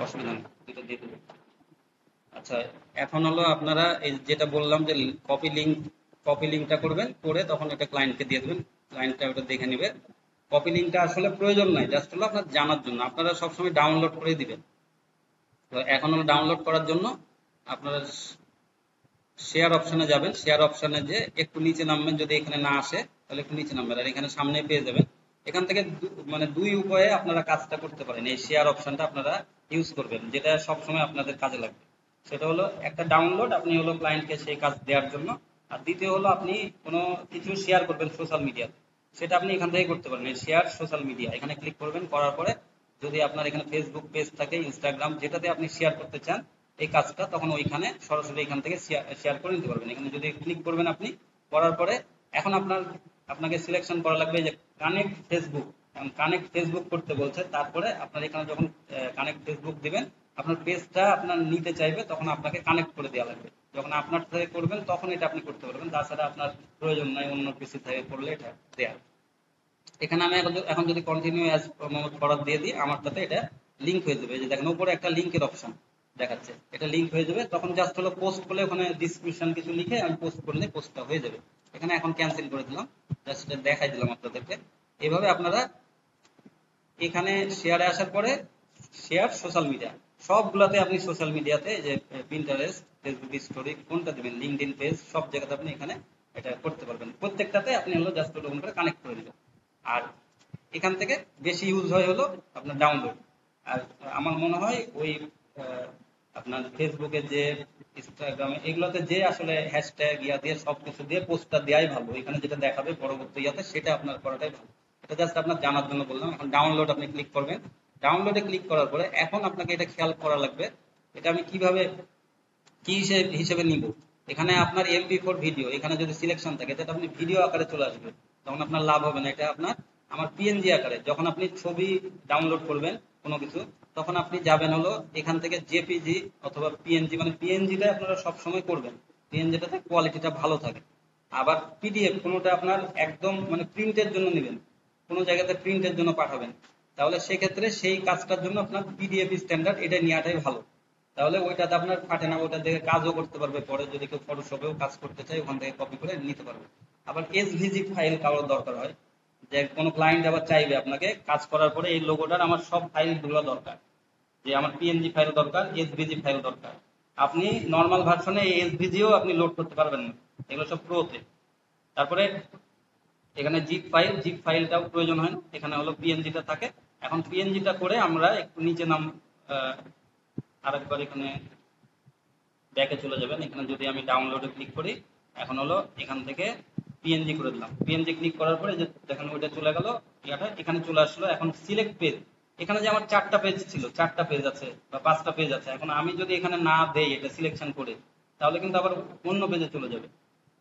অসুবিধা নেই, দুটো দিয়ে দেবো। আচ্ছা, এখন হলো আপনারা এই যেটা বললাম যে কপি লিঙ্কটা করবেন, করে তখন এটা ক্লায়েন্টকে দিয়ে দেবেন, ক্লায়েন্টটা ওটা দেখে নেবে। কপি লিঙ্কটা আসলে প্রয়োজন নাই, জাস্ট হলো আপনার জানার জন্য, আপনারা সবসময় ডাউনলোড করে দিবেন। তো এখন হলো ডাউনলোড করার জন্য আপনারা শেয়ার অপশনে যাবেন, শেয়ার অপশনে যে একটু নিচে নামবেন, যদি এখানে না আসে তাহলে একটু নিচে নামবেন, আর এখানে সামনে পেয়ে যাবেন। এখান থেকে মানে দুই উপায়ে আপনারা কাজটা করতে পারেন, এই শেয়ার অপশনটা আপনারা ইউজ করবেন, যেটা সবসময় আপনাদের কাজে লাগবে। সেটা হলো একটা ডাউনলোড, আপনি হলো ক্লায়েন্টকে সেই কাজ দেওয়ার জন্য। আর দ্বিতীয় হলো আপনি কোনো কিছু শেয়ার করবেন সোশ্যাল মিডিয়াতে, সেটা আপনি এখান থেকে করতে পারেন, এই শেয়ার সোশ্যাল মিডিয়া এখানে ক্লিক করবেন, করার পরে যদি আপনার এখানে ফেসবুক পেজ থাকে, ইনস্টাগ্রাম, যেটাতে আপনি শেয়ার করতে চান এই কাজটা, তখন ওইখানে সরাসরি এখান থেকে শেয়ার করে নিতে পারবেন। এখানে যদি ক্লিক করবেন আপনি, করার পরে এখন আপনাকে সিলেকশন করা লাগবে যে কানেক্ট ফেসবুক। কানেক্ট ফেসবুক করতে বলছে, তারপরে আপনার এখানে যখন কানেক্ট ফেসবুক দিবেন, আপনার পেজটা আপনার নিতে চাইবে, তখন আপনাকে কানেক্ট করে দেওয়া লাগবে। যখন আপনার থেকে করবেন তখন এটা আপনি করতে পারবেন, তাছাড়া আপনার প্রয়োজন নাই অন্য পিসি থেকে করলে এটা দেয়া। এখানে আমি এখন যদি কন্টিনিউ অ্যাজ মোহাম্মদ ফরহাদ দিয়ে দিই, আমার সাথে এটা লিঙ্ক হয়ে যাবে। এই যে দেখেন উপরে একটা লিঙ্কের অপশন দেখাচ্ছে, এটা লিঙ্ক হয়ে যাবে। তখন জাস্ট হলো পোস্ট করলে ওখানে ডিসক্রিপশন কিছু লিখে আমি পোস্ট করলে পোস্টটা হয়ে যাবে। এখানে এখন ক্যান্সেল করে দিলাম, জাস্ট এটা দেখাই দিলাম আপনাদেরকে। এইভাবে আপনারা এখানে শেয়ারে আসার পরে শেয়ার সোশ্যাল মিডিয়া সবগুলাতে, আপনি সোশ্যাল মিডিয়াতে যে পিন্টারেস্ট, ফেসবুক স্টোরি কোনটা দিবেন, লিঙ্কডইন পেজ, সব জায়গাতে আপনি এখানে এটা করতে পারবেন। প্রত্যেকটাতে আপনি হলো জাস্ট ওরকম করে কানেক্ট করে দিবেন। আর এখান থেকে বেশি ইউজ হয় হলো আপনার ডাউনলোড। আর আমার মনে হয় ওই আপনার ফেসবুকে যে, ইনস্টাগ্রামে, এগুলোতে যে আসলে হ্যাশট্যাগ ইয়া দিয়ে সবকিছু দিয়ে পোস্টটা দেওয়াই ভালো, এখানে যেটা দেখাবে পরবর্তী ইয়াতে সেটা আপনার করাটাই ভালো। এটা জাস্ট আপনার জানার জন্য বললাম। এখন ডাউনলোড আপনি ক্লিক করবেন, ডাউনলোডে ক্লিক করার পরে এখন আপনাকে এটা খেয়াল করা লাগবে, এটা আমি কিভাবে কি হিসেবে নিব। এখানে আপনার MP4 ভিডিও, এখানে যদি সিলেকশন থাকে এটা আপনি ভিডিও আকারে চলে আসবে, তখন আপনার লাভ হবে না। এটা আপনার আমার PNG আকারে, যখন আপনি ছবি ডাউনলোড করবেন কোনো কিছু, তখন আপনি যাবেন হলো এখান থেকে JPG অথবা PNG, মানে PNGটা আপনারা সবসময় করবেন, PNGটাতে কোয়ালিটিটা ভালো থাকে। আবার PDF কোনোটা আপনার একদম মানে প্রিন্টের জন্য নেবেন, কোনো জায়গাতে প্রিন্টের জন্য পাঠাবেন, তাহলে সেক্ষেত্রে সেই কাজটার জন্য আপনার PDF স্ট্যান্ডার্ড এটা নেওয়াটাই ভালো। তাহলে ওইটাতে আপনার ফাটে না, ওইটা দেখে কাজও করতে পারবে, পরে যদি কেউ ফটোশপেও কাজ করতে চায় ওখান থেকে কপি করে নিতে পারবে। আবার SVG ফাইল কারোর দরকার হয়, যে কোনো ক্লায়েন্ট আবার চাইবে আপনাকে কাজ করার পরে এই লোগোটার আমার সব ফাইলগুলো দরকার, যে আমার PNG ফাইল দরকার, SVG ফাইল দরকার। আপনি নর্মাল ভার্সনে এই SVGও আপনি লোড করতে পারবেন না, এগুলো সব প্রোতে। তারপরে এখানে জিপ ফাইলটাও প্রয়োজন হয় না, এখানে হলো PNGটা থাকে। এখন PNGটা করে আমরা একটু নিচে নাম, আরেকবার এখানে ব্যাকে চলে যাবেন। এখানে যদি আমি ডাউনলোডে ক্লিক করি, এখন হলো এখান থেকে PNG করে দিলাম, PNG ক্লিক করার পরে যে দেখেন ওইটা চলে গেল, ইয়াটা এখানে চলে আসলো। এখন সিলেক্ট পেজ, এখানে যে আমার 4টা পেজ ছিল, 4টা পেজ আছে বা 5টা পেজ আছে, এখন আমি যদি এখানে না দেই এটা সিলেকশন করে, তাহলে কিন্তু আবার অন্য পেজে চলে যাবে,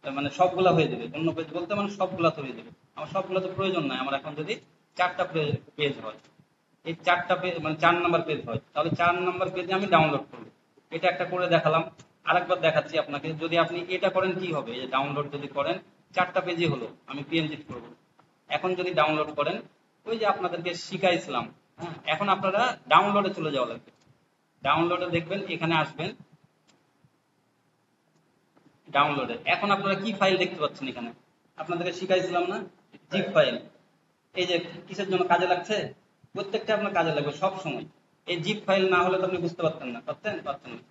তার মানে সবগুলা হয়ে যাবে। অন্য পেজ বলতে মানে সবগুলাতে হয়ে যাবে, আমার সবগুলা তো প্রয়োজন নাই। আমার এখন যদি 4টা পেজ হয়, এই 4টা পেজ মানে 4 নাম্বার পেজ হয়, তাহলে 4 নাম্বার পেজে আমি ডাউনলোড করবো। এটা একটা করে দেখালাম, আরেকবার দেখাচ্ছি আপনাকে। যদি আপনি এটা করেন কি হবে, এই ডাউনলোড যদি করেন 4টা পেজই হলো, আমি PNG করব। এখন যদি ডাউনলোড করেন, ওই যে আপনাদেরকে শিখাইছিলাম, হ্যাঁ, এখন আপনারা ডাউনলোডে চলে যাওয়া লাগবে। ডাউনলোডে দেখবেন এখানে আসবেন, ডাউনলোডে এখন আপনারা কি ফাইল দেখতে পাচ্ছেন, এখানে আপনাদেরকে শিখাইছিলাম না, জিপ ফাইল। এই যে কিসের জন্য কাজে লাগছে, প্রত্যেকটা আপনার কাজে লাগবে সব সময়। এই জিপ ফাইল না হলে তো আপনি বুঝতে পারতেন না, পারতেন না।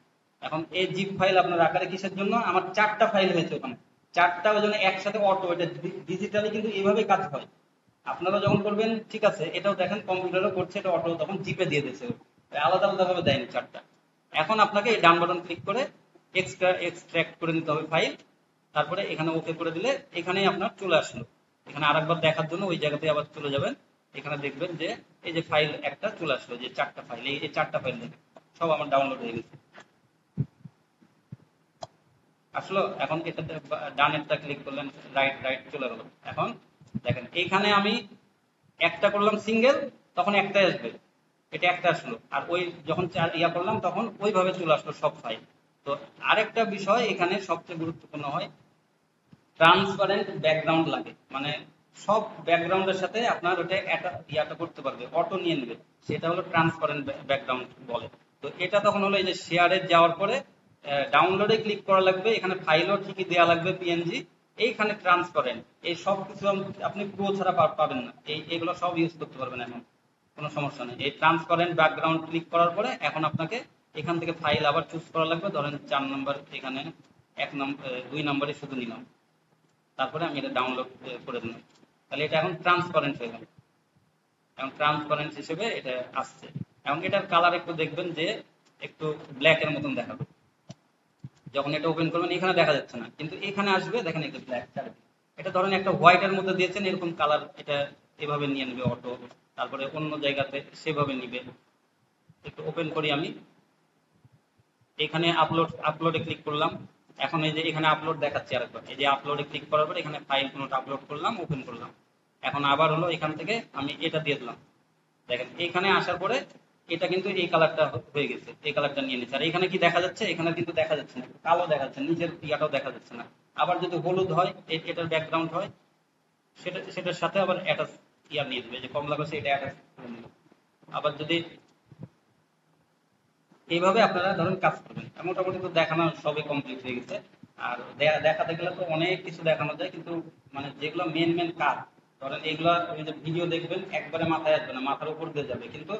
এখন এই জিপ ফাইল আপনার আকারে কিসের জন্য, আমার 4টা ফাইল হয়েছে ওখানে, 4টা ওই জন্য একসাথে অটো, এটা ডিজিটালি কিন্তু এইভাবেই কাজ হয়। আপনারা যখন করবেন ঠিক আছে, এটাও দেখেন কম্পিউটারও করছে, এটা অটো তখন জিপে দিয়ে দিয়েছে, আলাদা আলাদা ভাবে দেয়নি 4টা। এখন আপনাকে এই ডান বাটন ক্লিক করে এক্সট্রাক্ট করে নিতে হবে ফাইল, তারপরে এখানে ওকে করে দিলে এখানেই আপনার চলে আসলো। এখানে আরেকবার দেখার জন্য ওই জায়গাতে আবার চলে যাবেন, এখানে দেখবেন যে এই যে ফাইল একটা চলে আসলো, যে 4টা ফাইল, এই 4টা ফাইল দেখেন সব আমার ডাউনলোড হয়ে গেছে আসলো। এখন এটাতে ডানেরটা ক্লিক করলেন, রাইট রাইট চলে গেল। এখন দেখেন এইখানে আমি একটা করলাম সিঙ্গেল, তখন একটাই আসবে, এটা একটা আসলো। আর ওই যখন ইয়া করলাম তখন ওইভাবে চলে আসলো সব ফাইল। তো আরেকটা বিষয় এখানে সবচেয়ে গুরুত্বপূর্ণ হয়, ট্রান্সপারেন্ট ব্যাকগ্রাউন্ড লাগে, মানে সব ব্যাকগ্রাউন্ডের সাথে আপনার ওটা ইয়াটা করতে পারবে, অটো নিয়ে নেবে, সেটা হলো ট্রান্সপারেন্ট ব্যাকগ্রাউন্ড বলে। তো এটা তখন হলো এই যে শেয়ারে যাওয়ার পরে ডাউনলোডে ক্লিক করা লাগবে, এখানে ফাইলও ঠিকই দেওয়া লাগবে পিএনজি, এইখানে ট্রান্সপারেন্ট, এই সব কিছু আপনি প্রো ছাড়া পাবেন না, এইগুলো সব ইউজ করতে পারবেন এখন, কোনো সমস্যা নেই। এই ট্রান্সপারেন্ট ব্যাকগ্রাউন্ড ক্লিক করার পরে এখন আপনাকে এখান থেকে ফাইল আবার চুজ করা লাগবে, ধরেন 4 নম্বর, এখানে 2 নম্বরে শুধু নিলাম, তারপরে আমি এটা ডাউনলোড করে দিলাম, তাহলে এটা এখন ট্রান্সপারেন্ট হয়ে গেল, এখন ট্রান্সপারেন্ট হিসেবে এটা আসছে। এবং এটার কালার একটু দেখবেন যে একটু ব্ল্যাক এর মতন দেখাবে, যখন এটা ওপেন করবেন এখানে দেখা যাচ্ছে না, কিন্তু এখানে আসবে, দেখেন একটু ব্ল্যাক চারিদিকে। এটা ধরেন একটা হোয়াইট এর মধ্যে দিয়েছেন, এরকম কালার এটা এভাবে নিয়ে নেবে অটো, তারপরে অন্য জায়গাতে সেভাবে নিবে। একটু ওপেন করি আমি, এখানে আপলোডে ক্লিক করলাম, এখন এই যে এখানে আপলোড দেখাচ্ছে আরেকবার, এই যে আপলোডে ক্লিক করার পর এখানে ফাইল কোনটা আপলোড করলাম, ওপেন করলাম, এখন আবার হলো এখান থেকে আমি এটা দিয়ে দিলাম, দেখেন এখানে আসার পরে এটা কিন্তু এই কালারটা হয়ে গেছে, এই কালারটা নিয়ে নিচ্ছে। আর এখানে কি দেখা যাচ্ছে, এখানে কিন্তু দেখা যাচ্ছে না, কালো দেখা যাচ্ছে, নিচের ইয়াটাও দেখা যাচ্ছে না। আবার যদি হলুদ হয়, এটার ব্যাকগ্রাউন্ড হয়, সেটার সাথে আবার অ্যাটাচ ইয়ার নিয়ে দেবে, যে কমলা করছে এটা অ্যাটাচ করে নিল। আবার যদি এইভাবে আপনারা ধরুন কাজ করবেন, মোটামুটি তো দেখানো সবই কমপ্লিট হয়ে গেছে। আর দেখাতে গেলে তো অনেক কিছু দেখানো যায়, কিন্তু মানে যেগুলো মেন মেন কাজ, ধরেন এইগুলা ওই যে ভিডিও দেখবেন একবারে মাথায় আসবে না, মাথার উপর দিয়ে যাবে, কিন্তু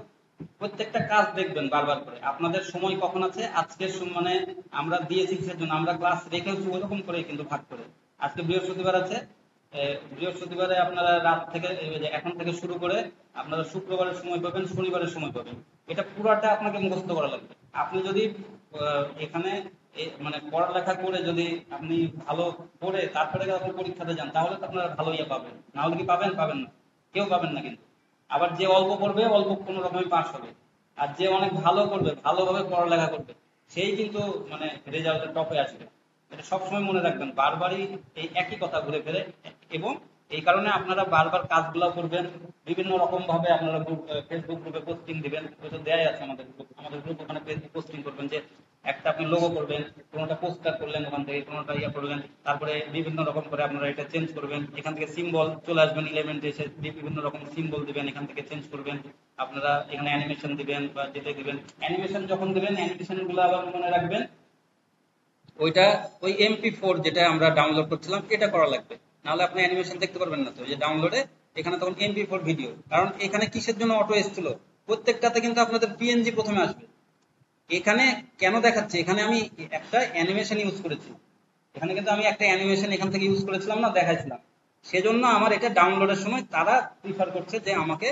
প্রত্যেকটা কাজ দেখবেন বারবার করে। আপনাদের সময় কখন আছে, আজকের মানে আমরা দিয়েছি কিসের জন্য, আমরা ক্লাস রেখেছি ওরকম করে কিন্তু ভাগ করে। আজকে বৃহস্পতিবার আছে, বৃহস্পতিবারে আপনারা রাত থেকে এখন থেকে শুরু করে আপনারা শুক্রবারের সময় পাবেন, শনিবারের সময় পাবেন, এটা পুরাটা আপনাকে মুখস্থ করা লাগবে। আপনি যদি এখানে মানে পড়ালেখা করে যদি আপনি ভালো করে তারপরে আপনি পরীক্ষাতে যান, তাহলে তো আপনারা ভালো ইয়ে পাবেন, না হলে কি পাবেন? পাবেন না, কেউ পাবেন না কিন্তু। আবার যে অল্প পড়বে অল্প কোনো রকমই পাস হবে, আর যে অনেক ভালো করবে, ভালোভাবে পড়ালেখা করবে, সেই কিন্তু মানে রেজাল্টে টপে আসবে। এটা সবসময় মনে রাখবেন, বারবারই এই একই কথা ঘুরে ফিরে। এবং এই কারণে আপনারা বারবার কাজগুলো করবেন, বিভিন্ন রকম ভাবে আপনারা ফেসবুক গ্রুপে পোস্টিং দিবেন, ওই তো দেয়াই আছে আমাদের গ্রুপ, ওখানে পোস্টিং করবেন, যে একটা আপনি লোগো করবেন, কোনোটা পোস্টার করলেন, ওখান থেকে কোনোটা ইয়া করলেন, তারপরে বিভিন্ন রকম করে আপনারা এটা চেঞ্জ করবেন, এখান থেকে সিম্বল চলে আসবেন, ইলেমেন্টে এসে বিভিন্ন রকম সিম্বল দিবেন, এখান থেকে চেঞ্জ করবেন। আপনারা এখানে অ্যানিমেশন দিবেন বা যেটা দিবেন, অ্যানিমেশন যখন দিবেন অ্যানিমেশন গুলো আবার মনে রাখবেন ওইটা ওই MP4 যেটা আমরা ডাউনলোড করছিলাম এটা করা লাগবে, নাহলে আপনি অ্যানিমেশন দেখতে পারবেন না। তো যে ডাউনলোডে এখানে তখন MP4 ভিডিও, কারণ এখানে কিসের জন্য অটো এসেছিল, প্রত্যেকটাতে কিন্তু আপনাদের পিএনজি প্রথমে আসবে। এখানে কেন দেখাচ্ছে, এখানে আমি একটা অ্যানিমেশন ইউজ করেছি, এখানে কিন্তু আমি একটা অ্যানিমেশন এখান থেকে ইউজ করেছিলাম না, দেখাইছিলাম, সেজন্য আমার এটা ডাউনলোডের সময় তারা প্রিফার করছে যে আমাকে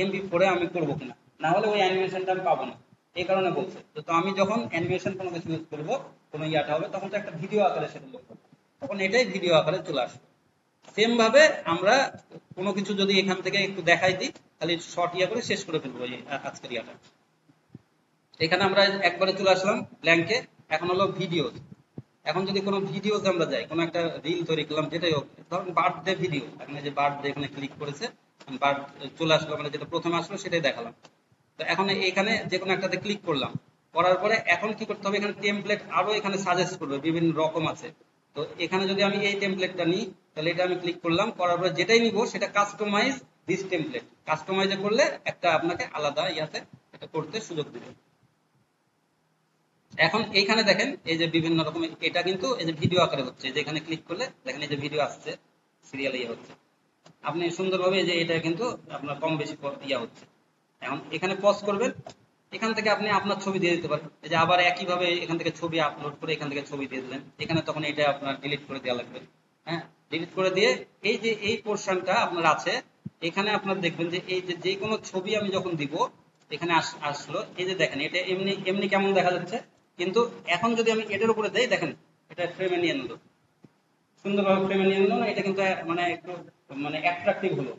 MP4 আমি করবো কিনা, না হলে ওই অ্যানিমেশনটা আমি পাবো না, এই কারণে বলছে। তো আমি যখন অ্যানিমেশন কোনো কিছু ইউজ করবো, কোনো ইয়াটা হবে, তখন তো একটা ভিডিও আকারে সেটা করবো, তখন এটাই ভিডিও আকারে চলে আসবে। সেম ভাবে আমরা কোনো কিছু যদি এখান থেকে একটু দেখাই দিই, তাহলে শর্ট ইয়া করে শেষ করে ফেলবো এই আজকের ইয়াটা। এখানে আমরা একবারে চলে আসলাম ব্ল্যাঙ্কে, এখন হলো ভিডিও। এখন যদি কোনো ভিডিওস আমরা যাই, কোনো একটা রিল তৈরি করলাম, যেটাই হোক, ধরুন বার্থডে ভিডিও, এখানে যে বার্থডে এখানে ক্লিক করেছে, বার্থ চলে আসলো, মানে যেটা প্রথমে আসলো সেটাই দেখালাম। তো এখন এখানে যে কোনো একটাতে ক্লিক করলাম, করার পরে এখন কি করতে হবে, এখানে টেমপ্লেট আরো এখানে সাজেস্ট করবে, বিভিন্ন রকম আছে। তো এখানে যদি আমি এই টেমপ্লেটটা নিই, তাহলে এটা আমি ক্লিক করলাম, করার পরে যেটাই নিব সেটা কাস্টমাইজ দিস টেমপ্লেট, কাস্টমাইজে করলে একটা আপনাকে আলাদা ইয়াতে এটা করতে সুযোগ দিবে। এখন এইখানে দেখেন এই যে বিভিন্ন রকমের, এটা কিন্তু এই যে ভিডিও আকারে হচ্ছে, যে এখানে ক্লিক করলে দেখেন এই যে ভিডিও আসছে, সিরিয়াল ইয়ে হচ্ছে, আপনি সুন্দরভাবে যে এটা কিন্তু আপনার কম বেশি ইয়া হচ্ছে। এখন এখানে পজ করবেন, এখান থেকে আপনি আপনার ছবি দিয়ে দিতে পারেন, এই যে আবার একইভাবে এখান থেকে ছবি আপলোড করে এখান থেকে ছবি দিয়ে দিলেন, এখানে তখন এটা আপনার ডিলিট করে দেওয়া লাগবে। হ্যাঁ, ডিলিট করে দিয়ে এই যে এই পোর্শনটা আপনার আছে, এখানে আপনার দেখবেন যে এই যে যে কোনো ছবি আমি যখন দিব এখানে আসলো, এই যে দেখেন এটা এমনি এমনি কেমন দেখা যাচ্ছে, কিন্তু এখন যদি আমি এটার উপরে দেই, দেখেন এটা ফ্রেমে নিয়ে নিল, সুন্দরভাবে ফ্রেমে নিয়ে নিল না, এটা কিন্তু মানে একটু মানে অ্যাট্রাকটিভ হলো,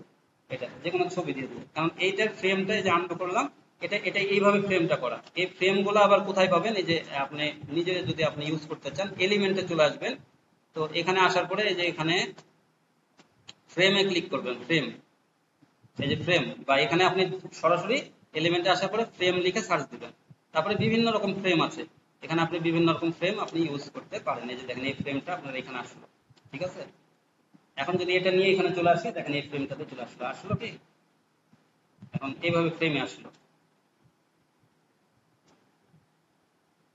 এটা যে কোনো ছবি দিয়ে দিল, কারণ এইটার ফ্রেমটা যে আনডু করলাম, এটা এইভাবে ফ্রেমটা করা। এই ফ্রেম গুলো আবার কোথায় পাবেন, এই যে আপনি নিজে যদি আপনি ইউজ করতে চান, এলিমেন্টে চলে আসবেন। তো এখানে আসার পরে এই যে এখানে ফ্রেমে ক্লিক করবেন, ফ্রেম, এই যে ফ্রেম, বা এখানে আপনি সরাসরি এলিমেন্টে আসার পরে ফ্রেম লিখে সার্চ দিবেন, তারপরে বিভিন্ন রকম ফ্রেম আছে, এখানে আপনি বিভিন্ন রকম ফ্রেম আপনি ইউজ করতে পারেন। এই যে দেখেন এই ফ্রেমটা আপনার এখানে আসলো, ঠিক আছে। এখন যদি এটা নিয়ে এখানে চলে আসি, দেখেন এই ফ্রেমটাতে চলে আসলো, আসলো কি, এখন এইভাবে ফ্রেমে আসলো।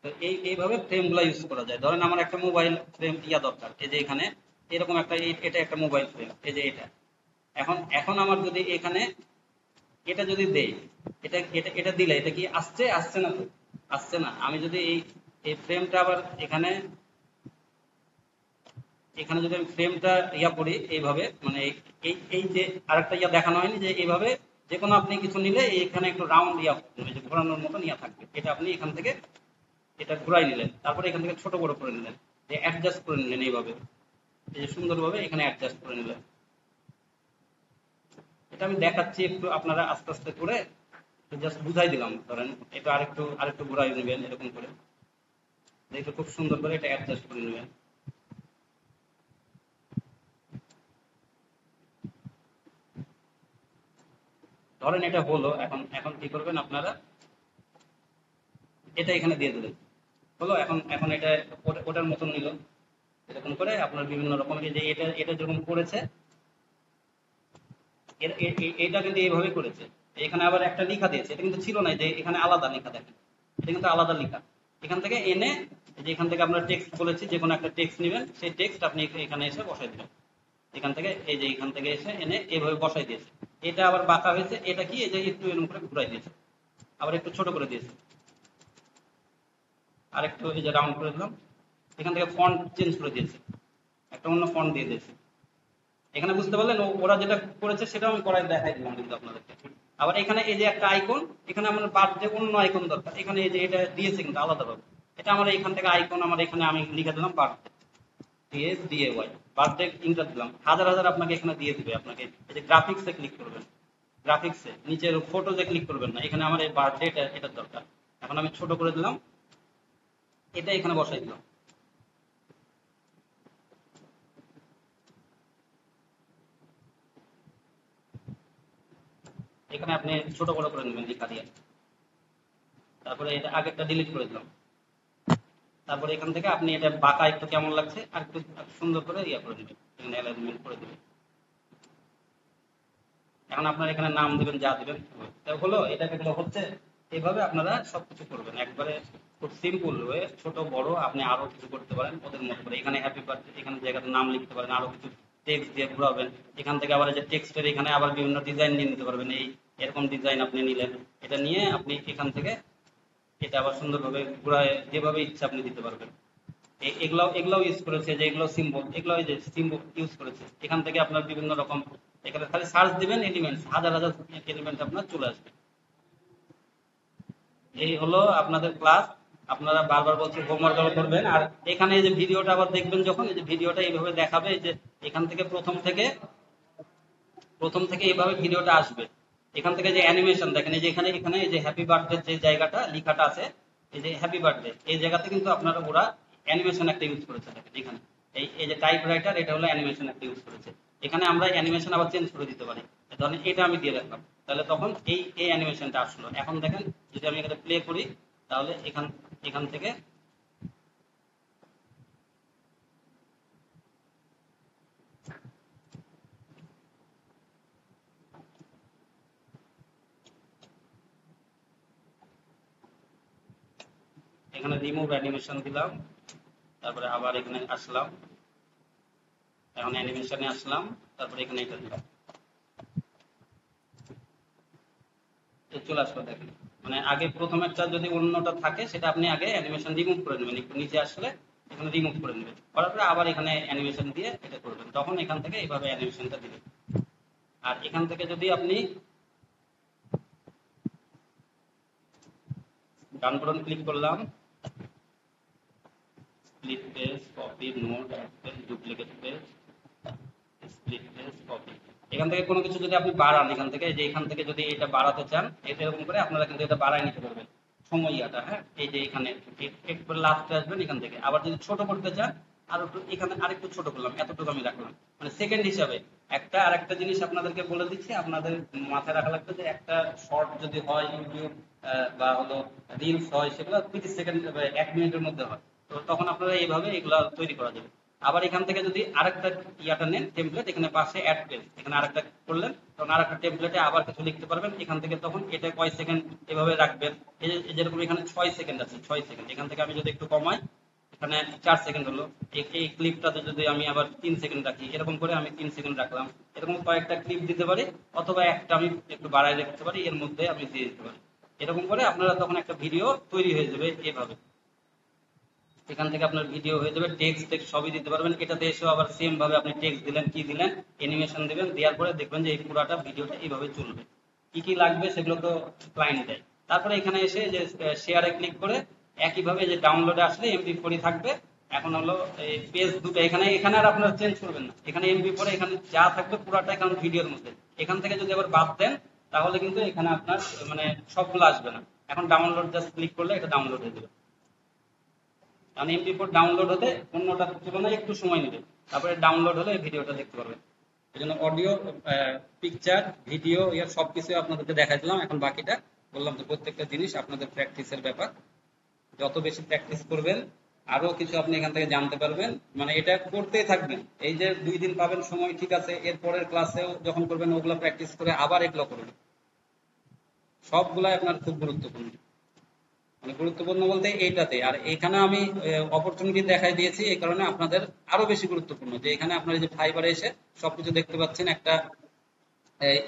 তো এইভাবে ফ্রেমগুলো ইউজ করা যায়। ধরেন আমার একটা মোবাইল ফ্রেম দরকার, এই যে এখানে এরকম একটা এটা একটা মোবাইল ফ্রেম, এই যে এটা। এখন এখন আমার যদি এখানে এটা যদি দেই, এটা এটা এটা দিলে এটা কি আসছে? আসছে না তো, আসছে না। আমি যদি এই এই ফ্রেমটা আবার এখানে এখানে যদি আমি ফ্রেমটা করি এইভাবে, মানে এই এই যে আরেকটা দেখানো হয়নি যে এইভাবে যে কোনো আপনি কিছু নিলে এখানে একটু রাউন্ড যে ঘোরানোর মতন থাকবে, এটা আপনি এখান থেকে এটা ঘুরাই নিলেন, তারপরে এখান থেকে ছোট বড় করে নিলেন, যে অ্যাডজাস্ট করে নিলেন এইভাবে, এই যে সুন্দরভাবে এখানে অ্যাডজাস্ট করে নিলেন। এটা আমি দেখাচ্ছি একটু, আপনারা আস্তে আস্তে করে জাস্ট বুঝাই দিলাম। ধরেন এটা আরেকটু আরেকটু ঘুরাই নেবেন এরকম করে, দেখে খুব সুন্দর করে এটা অ্যাডজাস্ট করে নেবেন। ধরেন এটা হলো, এখন এখন কি করবেন আপনারা, এটা এখানে দিয়ে দেবেন। হলো, এখন এখন এটা ওটার মতন নিল, এরকম করে আপনার বিভিন্ন রকমের, যে এটা এটা যেরকম করেছে, এটা কিন্তু এইভাবে করেছে। এখানে আবার একটা লেখা দিয়েছে, এটা কিন্তু ছিল না, যে এখানে আলাদা লেখা, দেখেন এটা কিন্তু আলাদা লেখা। এখান থেকে এনে, যে এখান থেকে আমরা টেক্সট বলেছি, যে কোনো একটা টেক্সট নেবেন, সেই টেক্সট আপনি এখানে এসে বসাই দিবেন। এখান থেকে এই যে এখান থেকে এসে এনে এইভাবে বসাই দিয়েছে। এটা আবার বাঁকা হয়েছে, এটা কি, এই যে একটু এরকম করে ঘুরাই দিয়েছে, আবার একটু ছোট করে দিয়েছে, আর একটু এই যে রাউন্ড করে দিলাম। এখান থেকে ফন্ট চেঞ্জ করে দিয়েছে, একটা অন্য ফন্ট দিয়ে দিয়েছে। এখানে বুঝতে পারলেন ওরা যেটা করেছে সেটা আমি করাই দেখাই দিলাম কিন্তু আপনাদেরকে। আবার এখানে এই যে একটা আইকন, এখানে আমার বার্থডে অন্য আইকন দরকার, এখানে এই যে এটা দিয়েছে কিন্তু আলাদাভাবে। এটা আমার এখান থেকে আইকন, আমার এখানে আমি লিখে দিলাম বার্থডে, দিয়ে দিয়ে ওয়াই বার্থডে ইন্টার দিলাম। হাজার হাজার আপনাকে এখানে দিয়ে দিবে। আপনাকে এই যে গ্রাফিক্সে ক্লিক করবেন, গ্রাফিক্সে নিচের ফটোতে ক্লিক করবেন না, এখানে আমার এই বার্থডে এটার দরকার। এখন আমি ছোট করে দিলাম, এটা এখানে বসাই দিলাম। এখানে আপনি ছোট বড় করে নেবেন লেখা দিয়ে। তারপরে এটা আগেরটা ডিলিট করে দিলাম। তারপরে এখান থেকে আপনি এটা বাঁকা একটু কেমন লাগছে আর একটু সুন্দর করে করে দিবেন, এখানে অ্যালাইনমেন্ট করে দিবেন। এখন আপনার এখানে নাম দিবেন, যা দিবেন হলো। এটা যেগুলো হচ্ছে, এইভাবে আপনারা সবকিছু করবেন একবারে, খুব সিম্পল হয়ে। ছোট বড় আপনি আরো কিছু করতে পারেন ওদের মতো করে। এখানে হ্যাপি বার্থডে, এখানে জায়গাতে নাম লিখতে পারেন, আরো কিছু টেক্সট দিয়ে ঘুরাবেন। এখান থেকে আবার এই যে টেক্সটের এখানে আবার বিভিন্ন ডিজাইন নিয়ে নিতে পারবেন। এই এরকম ডিজাইন আপনি নিলেন, এটা নিয়ে আপনি এখান থেকে এটা আবার সুন্দরভাবে ঘুরায় যেভাবে ইচ্ছা আপনি দিতে পারবেন। এগুলাও এগুলাও ইউজ করেছে, যে এগুলো সিম্বল, এগুলো যে সিম্বল ইউজ করেছে। এখান থেকে আপনার বিভিন্ন রকম, এখানে খালি সার্চ দিবেন এলিমেন্টস, হাজার হাজার এলিমেন্ট আপনার চলে আসবে। এই হলো আপনাদের ক্লাস। আপনারা বারবার বলছি হোমওয়ার্ক গুলো করবেন। আর এখানে এই যে ভিডিওটা আবার দেখবেন, যখন এই যে ভিডিওটা এইভাবে দেখাবে, এই যে এখান থেকে প্রথম থেকে এইভাবে ভিডিওটা আসবে। এখান থেকে যে অ্যানিমেশন দেখেন, এই যে এখানে এখানে এই যে হ্যাপি বার্থডে যে জায়গাটা লেখাটা আছে, এই যে হ্যাপি বার্থডে, এই জায়গাতে কিন্তু আপনারা ওরা অ্যানিমেশন একটা ইউজ করেছে। দেখেন এখানে এই এই যে টাইপ রাইটার, এটা হলো অ্যানিমেশন একটা ইউজ করেছে। এখানে আমরা অ্যানিমেশন আবার চেঞ্জ করে দিতে পারি। ধরেন এটা আমি দিয়ে রাখলাম, তাহলে তখন এই এই অ্যানিমেশনটা আসলো। এখন দেখেন যদি আমি এখানে প্লে করি, তাহলে এখান এখান থেকে এখানে রিমুভ অ্যানিমেশন দিলাম, তারপরে আবার এখানে আসলাম, এখন অ্যানিমেশনে আসলাম, তারপরে এখানে এটা দিলাম, চলে আসলো। দেখেন মানে আগে প্রথম একটা যদি অন্যটা থাকে, সেটা আপনি আগে অ্যানিমেশন রিমুভ করে নেবেন, একটু নিচে আসলে এখানে রিমুভ করে নেবেন, করার পরে আবার এখানে অ্যানিমেশন দিয়ে এটা করবেন, তখন এখান থেকে এইভাবে অ্যানিমেশনটা দিবেন। আর এখান থেকে যদি আপনি ডান বাটন ক্লিক করলাম, split page, copy, note, duplicate page, split page, copy. এখান থেকে কোনো কিছু যদি আপনি বাড়ান, এখান থেকে যে এখান থেকে যদি এটা বাড়াতে চান, এটা এরকম করে আপনারা কিন্তু এটা বাড়াই নিতে পারবেন সময় হ্যাঁ। এই যে এখানে একটু লাস্টে আসবেন, এখান থেকে আবার যদি ছোট করতে চান, আর একটু এখানে আরেকটু ছোট করলাম, এতটুকু আমি রাখলাম, মানে সেকেন্ড হিসাবে। একটা আর একটা জিনিস আপনাদেরকে বলে দিচ্ছি, আপনাদের মাথায় রাখা লাগবে, যে একটা শর্ট যদি হয় ইউটিউব বা হলো রিলস হয়, সেগুলো 30 সেকেন্ড 1 মিনিটের মধ্যে হয়। তো তখন আপনারা এইভাবে এগুলা তৈরি করা যাবে। আবার এখান থেকে যদি আরেকটা ইয়াটা নেন টেমপ্লেট, এখানে পাশে অ্যাড পেজ, এখানে আরেকটা করলেন, তখন আরেকটা টেমপ্লেটে আবার কিছু লিখতে পারবেন এখান থেকে। তখন এটা কয় সেকেন্ড এভাবে রাখবেন, যেরকম এখানে 6 সেকেন্ড আছে, 6 সেকেন্ড, এখান থেকে আমি যদি একটু কমাই, এখানে 4 সেকেন্ড হলো। এই ক্লিপটাতে যদি আমি আবার 3 সেকেন্ড রাখি, এরকম করে আমি 3 সেকেন্ড রাখলাম। এরকম কয়েকটা ক্লিপ দিতে পারি, অথবা একটা আমি একটু বাড়ায় রাখতে পারি, এর মধ্যে আমি দিয়ে দিতে পারি। এরকম করে আপনারা তখন একটা ভিডিও তৈরি হয়ে যাবে এভাবে। এখান থেকে আপনার ভিডিও হয়ে যাবে, টেক্সট টেক্সট সবই দিতে পারবেন। এটাতে এসেও আবার সেম ভাবে আপনি টেক্সট দিলেন, কি দিলেন, অ্যানিমেশন দিবেন, দেওয়ার পরে দেখবেন যে এই পুরাটা ভিডিওটা এইভাবে চলবে। কি কি লাগবে সেগুলো তো ক্লায়েন্ট দেয়। তারপরে এখানে এসে যে শেয়ারে ক্লিক করে একইভাবে যে ডাউনলোডে আসলে MP4 থাকবে। এখন হলো এই পেজ দুটো, এখানে এখানে আর আপনারা চেঞ্জ করবেন না, এখানে MP4 এখানে যা থাকবে পুরাটা এখন ভিডিওর মধ্যে। এখান থেকে যদি আবার বাদ দেন তাহলে কিন্তু এখানে আপনার মানে সবগুলো আসবে না। এখন ডাউনলোড জাস্ট ক্লিক করলে এটা ডাউনলোড হয়ে যাবে। কারণ MP4 ডাউনলোড হতে অন্যটার তুলনায় একটু সময় নেবে, তারপরে ডাউনলোড হলে এই ভিডিওটা দেখতে পারবেন। এই জন্য অডিও, পিকচার, ভিডিও, এর সবকিছু আপনাদেরকে দেখাই দিলাম। এখন বাকিটা বললাম তো, প্রত্যেকটা জিনিস আপনাদের প্র্যাকটিসের ব্যাপার। যত বেশি প্র্যাকটিস করবেন আরো কিছু আপনি এখান থেকে জানতে পারবেন। মানে এটা করতেই থাকবেন, এই যে 2 দিন পাবেন সময়, ঠিক আছে, এর পরের ক্লাসেও যখন করবেন ওগুলো প্র্যাকটিস করে আবার এগুলো করবেন। সবগুলাই আপনার খুব গুরুত্বপূর্ণ। মানে গুরুত্বপূর্ণ বলতে এইটাতে, আর এখানে আমি অপরচুনিটি দেখাই দিয়েছি এই কারণে আপনাদের আরো বেশি গুরুত্বপূর্ণ, যে এখানে আপনার এই যে ফাইবারে এসে সবকিছু দেখতে পাচ্ছেন। একটা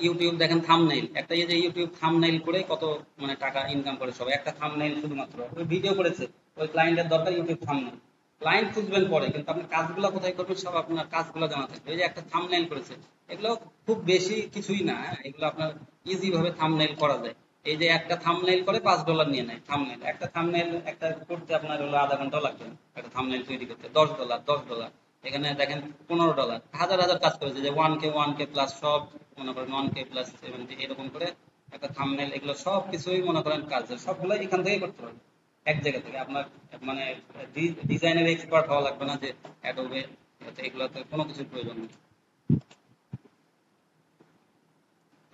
ইউটিউব দেখেন থাম্বনেইল, একটা এই যে ইউটিউব থাম্বনেইল করে কত মানে টাকা ইনকাম করে সবাই, একটা থাম্বনেইল শুধুমাত্র ওই ভিডিও করেছে, ওই ক্লায়েন্টের দরকার ইউটিউব থাম্বনেইল। ক্লায়েন্ট খুঁজবেন পরে, কিন্তু আপনি কাজগুলো কোথায় করবেন সব আপনার কাজগুলো জানা থাকবে। এই যে একটা থাম্বনেইল করেছে, এগুলো খুব বেশি কিছুই না, এগুলো আপনার ইজি ভাবে থাম্বনেইল করা যায়। এই যে একটা থাম্বনেইল করে $5 নিয়ে নেয় থাম্বনেইল, একটা থাম্বনেইল একটা করতে আপনার হলো আধা ঘন্টা লাগবে একটা থাম্বনেইল তৈরি করতে, $10। এখানে দেখেন $15, হাজার হাজার কাজ করেছে, যে 1K প্লাস সব মনে করেন 1K+70 এরকম করে একটা থাম্বনেইল, এগুলো সব কিছুই মনে করেন কাজ, সবগুলো এখান থেকে করতে পারবেন এক জায়গা থেকে। আপনার মানে ডিজাইনের এক্সপার্ট হওয়া লাগবে না, যে অ্যাডোবে এগুলোতে কোনো কিছুর প্রয়োজন নেই।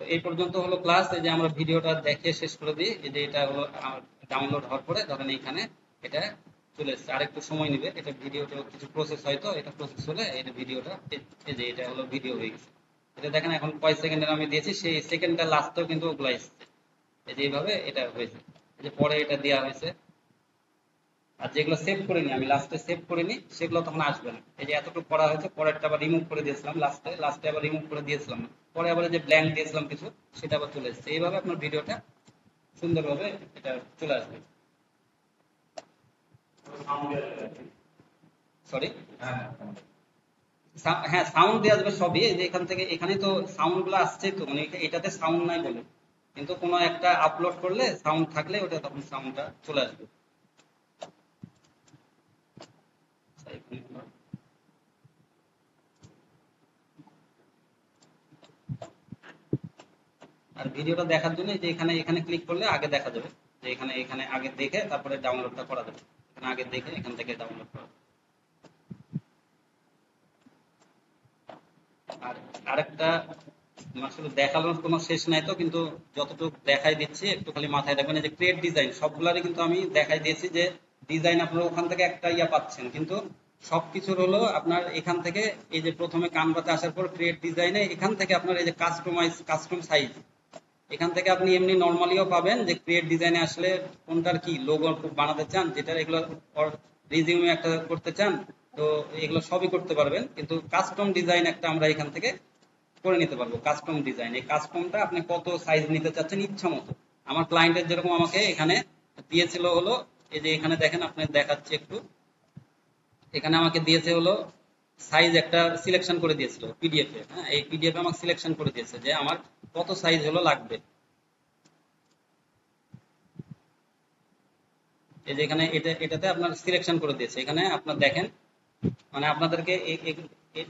তো এই পর্যন্ত হলো ক্লাস। এই যে আমরা ভিডিওটা দেখে শেষ করে দিই। এই যে এটা হলো ডাউনলোড হওয়ার পরে ধরেন এইখানে এটা চলে এসেছে, আরেকটু সময় নেবে, এটা ভিডিওটা কিছু প্রসেস হয়তো, এটা প্রসেস হলে এটা ভিডিওটা এই যে এটা হলো ভিডিও হয়ে গেছে। এটা দেখেন এখন কয় সেকেন্ডের আমি দিয়েছি, সেই সেকেন্ডটা লাস্টেও কিন্তু ওগুলো এসেছে। এই যে এইভাবে এটা হয়েছে, এই যে পরে এটা দেওয়া হয়েছে। আর যেগুলো সেভ করে নি, আমি লাস্টে সেভ করে নি, সেগুলো তখন আসবে না। এই যে এতটুকু করা হয়েছে, পরেরটা আবার রিমুভ করে দিয়েছিলাম, লাস্টে লাস্টে আবার রিমুভ করে দিয়েছিলাম, পরে আবার যে ব্ল্যাঙ্ক দিয়েছিলাম কিছু, সেটা আবার চলে এসেছে। এইভাবে আপনার ভিডিওটা সুন্দরভাবে এটা চলে আসবে। সরি, হ্যাঁ সাউন্ড দেওয়া যাবে সবই। এই যে এখান থেকে এখানে তো সাউন্ড গুলো আসছে, তো মানে এটাতে সাউন্ড নাই বলে, কিন্তু কোনো একটা আপলোড করলে সাউন্ড থাকলে ওটা তখন সাউন্ডটা চলে আসবে। আর ভিডিওটা দেখার জন্য এই যে এখানে এখানে ক্লিক করলে আগে দেখা যাবে, যে এখানে এখানে আগে দেখে তারপরে ডাউনলোডটা করা যাবে। এখানে আগে দেখে এখান থেকে ডাউনলোড করা যাবে। আর আরেকটা আসলে দেখানোর কোনো শেষ নাই তো, কিন্তু যতটুকু দেখাই দিচ্ছি একটু খালি মাথায় রাখবেন। এই যে ক্রিয়েট ডিজাইন সবগুলারই কিন্তু আমি দেখাই দিয়েছি, যে ডিজাইন আপনারা ওখান থেকে একটা ইয়া পাচ্ছেন, কিন্তু সবকিছুর হলো আপনার এখান থেকে এই যে প্রথমে কানভাতে আসার পর ক্রিয়েট ডিজাইনে এখান থেকে আপনার এই যে কাস্টমাইজ কাস্টম সাইজ, এখান থেকে আপনি এমনি নর্মালিও পাবেন, যে ক্রিয়েট ডিজাইনে আসলে কোনটার কি লোগো বানাতে চান, যেটা এগুলো রিজিউমে একটা করতে চান, তো এগুলো সবই করতে পারবেন। কিন্তু কাস্টম ডিজাইন একটা আমরা এখান থেকে করে নিতে পারবো। কাস্টম ডিজাইন, এই কাস্টমটা আপনি কত সাইজ নিতে চাচ্ছেন ইচ্ছা মতো। আমার ক্লায়েন্টের যেরকম আমাকে এখানে দিয়েছিল হলো, এই যে এখানে দেখেন আপনি দেখাচ্ছি একটু, এখানে আমাকে দিয়েছে হলো সাইজ একটা সিলেকশন করে দিয়েছিল পিডিএফ এ। হ্যাঁ, এই পিডিএফ আমাকে সিলেকশন করে দিয়েছে যে আমার কত সাইজ হলো লাগবে। এই যে এখানে এটাতে আপনার সিলেকশন করে দিয়েছে, এখানে আপনার দেখেন। মানে আপনাদেরকে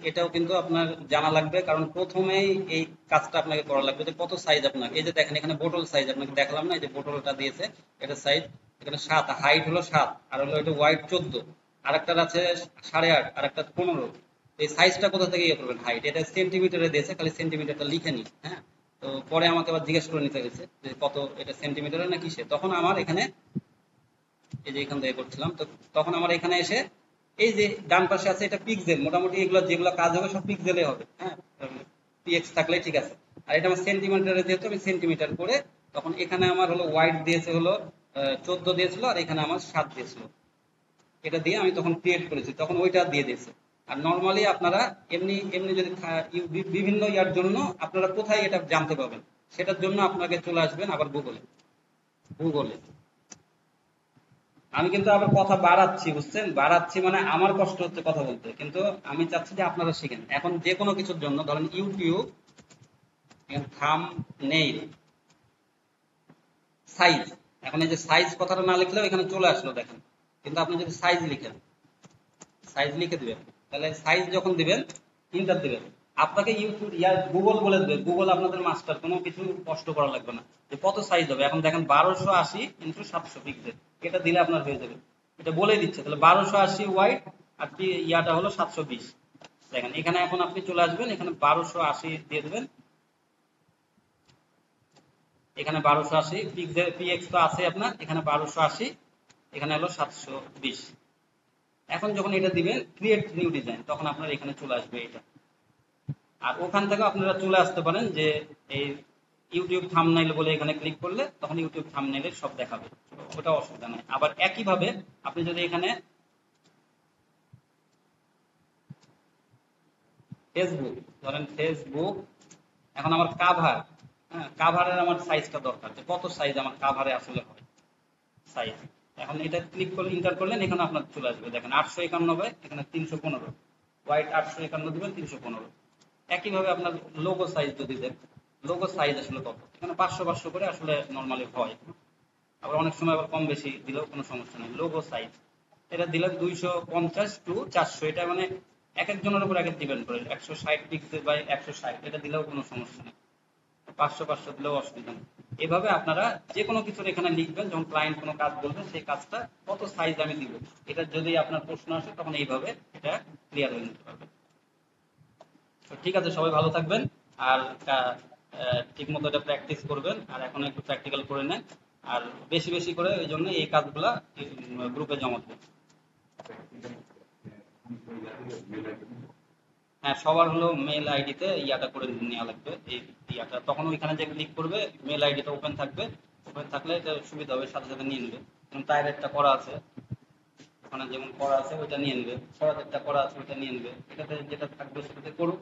এটাও কিন্তু আপনার জানা লাগবে, কারণ প্রথমেই এই কাজটা আপনাকে করা লাগবে, যে কত সাইজ আপনার। এই যে দেখেন এখানে বোতল সাইজ আপনাকে দেখালাম না, এই যে বোতলটা দিয়েছে, এটা সাইজ এখানে 7, হাইট হলো 7, আর হলো এটা ওয়াইড 14, আর একটা আছে 8.5, আর একটা 15। এই সাইজটা কোথা থেকে ইয়ে করবেন, হাইট এটা সেন্টিমিটারে দিয়েছে, খালি সেন্টিমিটারটা লিখে নি। হ্যাঁ, তো পরে আমাকে আবার জিজ্ঞেস করে নিতে হয়েছে যে কত, এটা সেন্টিমিটারে না কিসে। তখন আমার এখানে এই যে এখান থেকে করছিলাম, তো তখন আমার এখানে এসে এই যে ডান পাশে আছে এটা পিক্সেল, মোটামুটি এগুলো যেগুলো কাজ হবে সব পিক্সেলে হবে, হ্যাঁ, পিএক্স থাকলে ঠিক আছে। আর এটা আমার সেন্টিমিটারে, যেহেতু আমি সেন্টিমিটার করে, তখন এখানে আমার হলো ওয়াইড দিয়েছে হলো 14 দিয়েছিল, আর এখানে আমার 7 দিয়েছিল। এটা দিয়ে আমি তখন ক্রিয়েট করেছি, তখন ওইটা দিয়ে দিয়েছে। আর নর্মালি আপনারা এমনি এমনি যদি বিভিন্ন ইয়ার জন্য আপনারা কোথায় এটা জানতে পাবেন, সেটার জন্য আপনাকে চলে আসবেন আবার গুগলে। গুগলে আমি কিন্তু আবার কথা বাড়াচ্ছি, বুঝছেন, বাড়াচ্ছি মানে আমার কষ্ট হচ্ছে কথা বলতে, কিন্তু আমি চাচ্ছি যে আপনারা শিখেন। এখন যে কোনো কিছুর জন্য ধরেন ইউটিউব, থাম নেই, সাইজ, এখন এই যে সাইজ কথাটা না লিখলেও এখানে চলে আসলো দেখেন, কিন্তু আপনি যদি সাইজ লিখেন, সাইজ লিখে দিবেন, তাহলে সাইজ যখন দিবেন, ইন্টার দিবেন, আপনাকে ইউটিউব ইয়া গুগল বলে দেবে। গুগল আপনাদের মাস্টার, কোনো কিছু কষ্ট করা লাগবে না যে কত সাইজ হবে। এখন দেখেন 1280 ইন্টু 700 পিক্সেল, এটা দিলে আপনার হয়ে যাবে, এটা বলেই দিচ্ছে। তাহলে 1280 ওয়াইড, আর কি ইয়াটা হলো 720। দেখেন এখানে এখন আপনি চলে আসবেন, এখানে 1280 দিয়ে দেবেন, এখানে 1280 পিক্সেল, পিএক্স তো আছে আপনার, এখানে 1280, এখানে হলো 720। এখন যখন এটা দিবেন ক্রিয়েট নিউ ডিজাইন, তখন আপনার এখানে চলে আসবে এটা। আর ওখান থেকে আপনারা চলে আসতে পারেন যে এই ইউটিউব থাম্বনেইল বলে এখানে ক্লিক করলে তখন ইউটিউব থাম্বনেইলে সব দেখাবে, ওটা অসুবিধা নাই। আবার একইভাবে আপনি যদি এখানে ফেসবুক ধরেন, ফেসবুক, এখন আমার কাভার, হ্যাঁ, কাভারের আমার সাইজটা দরকার, যে কত সাইজ আমার কাভারে আসলে হয় সাইজ। এখন এটা ক্লিক করলে, ইন্টার করলেন, এখানে আপনার চলে আসবে দেখেন 891, এখানে 315, হোয়াইট 851 দিবেন, 315। একইভাবে আপনার লোগো সাইজ যদি দেন, লোগো সাইজ আসলে কত, এখানে 500 করে আসলে নর্মালি হয়, আবার অনেক সময় আবার কম বেশি দিলেও কোনো সমস্যা নেই। লোগো সাইজ এটা দিলে 250 টু 400, এটা মানে এক একজনের উপর এক এক ডিপেন্ড করে। 160 পিক্সেল বাই 160 এটা দিলেও কোনো সমস্যা নেই, 500 দিলেও অসুবিধা নেই। এভাবে আপনারা যে কোনো কিছুর এখানে লিখবেন, যখন ক্লায়েন্ট কোনো কাজ বলবে সেই কাজটা কত সাইজ আমি দিব, এটা যদি আপনার প্রশ্ন আসে তখন এইভাবে এটা ক্লিয়ার হয়ে নিতে পারবেন। তো ঠিক আছে, সবাই ভালো থাকবেন। আর ঠিক মতো এটা প্র্যাকটিস করবেন, আর এখন একটু প্র্যাকটিক্যাল করে নেন, আর বেশি বেশি করে ওই জন্য এই কাজগুলা গ্রুপে জমা দেবেন। হ্যাঁ, সবার হলো মেল আইডিতে ইয়াটা করে নেওয়া লাগবে, এই ইয়াটা তখন ওইখানে যে ক্লিক করবে মেল আইডিটা ওপেন থাকবে, ওপেন থাকলে এটা সুবিধা হবে, সাথে সাথে নিয়ে নেবে। যেমন প্রাইভেটটা করা আছে, ওখানে যেমন করা আছে ওইটা নিয়ে নেবে, সরাতেরটা করা আছে ওইটা নিয়ে নেবে, এটাতে যেটা থাকবে সেটাতে করুক।